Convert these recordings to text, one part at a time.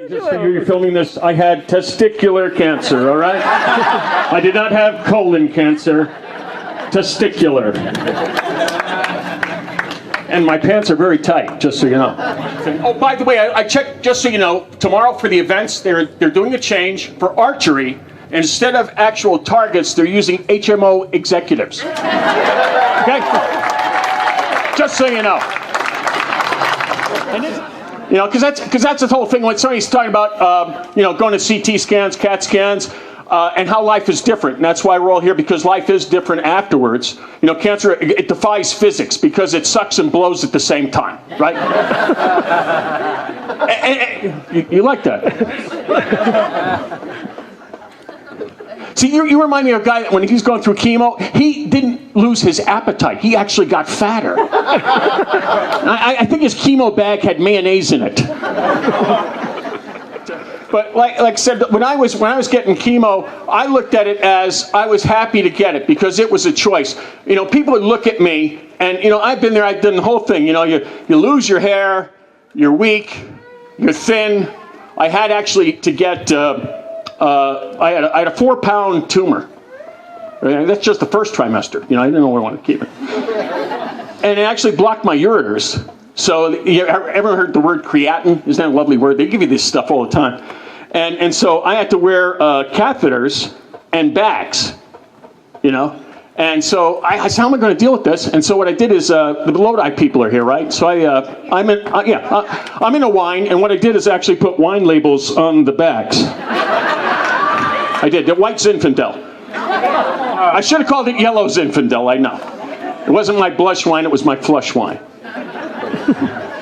Just figure you're filming this. I had testicular cancer, all right? I did not have colon cancer. Testicular. And my pants are very tight, just so you know. Oh, by the way, I checked, just so you know, tomorrow for the events, they're doing a change for archery. Instead of actual targets, they're using HMO executives. Okay? Just so you know. You know, because that's the whole thing when somebody's talking about, you know, going to CT scans, CAT scans, and how life is different. And that's why we're all here, because life is different afterwards. You know, cancer, it defies physics because it sucks and blows at the same time, right? You like that? See, you remind me of a guy that when he's going through chemo, he didn't lose his appetite. He actually got fatter. I think his chemo bag had mayonnaise in it. But like I said, when I was getting chemo, I looked at it as I was happy to get it because it was a choice. You know, people would look at me, and you know, I've been there. I've done the whole thing. You know, you lose your hair, you're weak, you're thin. I had actually to get. I had a 4-pound tumor. That's just the first trimester. You know, I didn't know where I wanted to keep it. And it actually blocked my ureters. So, you ever heard the word creatinine? Isn't that a lovely word? They give you this stuff all the time. And so I had to wear catheters and bags, you know. And so I said, how am I going to deal with this? And so what I did is, the Lodi people are here, right? So I'm in a wine, and what I did is actually put wine labels on the bags. I did. The white Zinfandel. I should have called it yellow Zinfandel, I know. It wasn't my blush wine, it was my flush wine.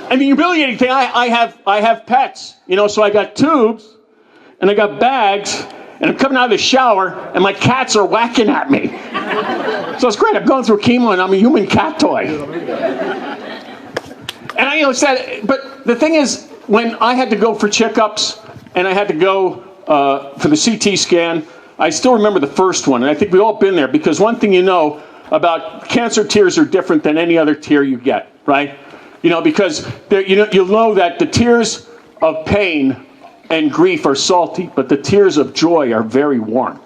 And the humiliating thing, I have pets, you know, so I got tubes, and I got bags, and I'm coming out of the shower, and my cats are whacking at me. So it's great, I'm going through chemo, and I'm a human cat toy. And I, you know, said, but the thing is, when I had to go for checkups, and I had to go for the CT scan, I still remember the first one, and I think we've all been there, because one thing you know about cancer tears are different than any other tear you get, right? You know, because you'll know that the tears of pain and grief are salty, but the tears of joy are very warm.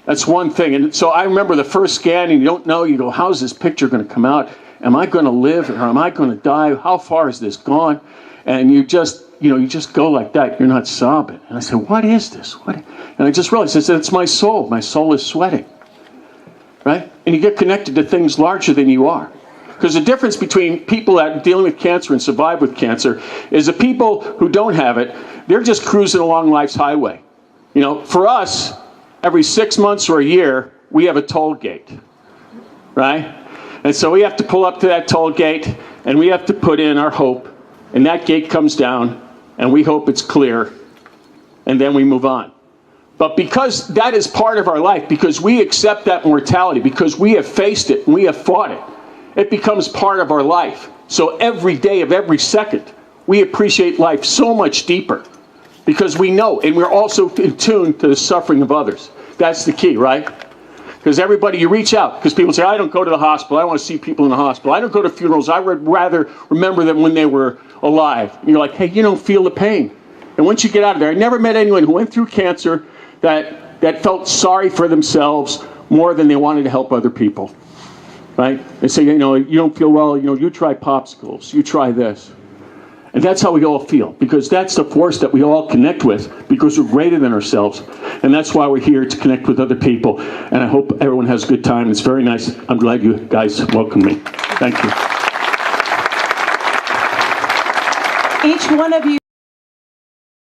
That's one thing. And so I remember the first scan, and you don't know, you go, how's this picture going to come out? Am I going to live, or am I going to die? How far is this gone? And you just go like that. You're not sobbing. And I said, what is this? What? And I just realized, I said, it's my soul. My soul is sweating. Right? And you get connected to things larger than you are. Because the difference between people that are dealing with cancer and survive with cancer is the people who don't have it, they're just cruising along life's highway. You know, for us, every 6 months or a year, we have a toll gate. Right? And so we have to pull up to that toll gate, and we have to put in our hope. And that gate comes down, and we hope it's clear, and then we move on. But because that is part of our life, because we accept that mortality, because we have faced it and we have fought it, it becomes part of our life. So every day of every second, we appreciate life so much deeper because we know, and we're also in tune to the suffering of others. That's the key, right? Because everybody, you reach out, because people say, I don't go to the hospital, I don't want to see people in the hospital, I don't go to funerals, I would rather remember them when they were alive. And you're like, hey, you don't feel the pain. And once you get out of there, I never met anyone who went through cancer that felt sorry for themselves more than they wanted to help other people. Right? They say, you know, you don't feel well, you know, you try popsicles, you try this. And that's how we all feel, because that's the force that we all connect with, because we're greater than ourselves. And that's why we're here, to connect with other people. And I hope everyone has a good time. It's very nice. I'm glad you guys welcomed me. Thank you. Each one of you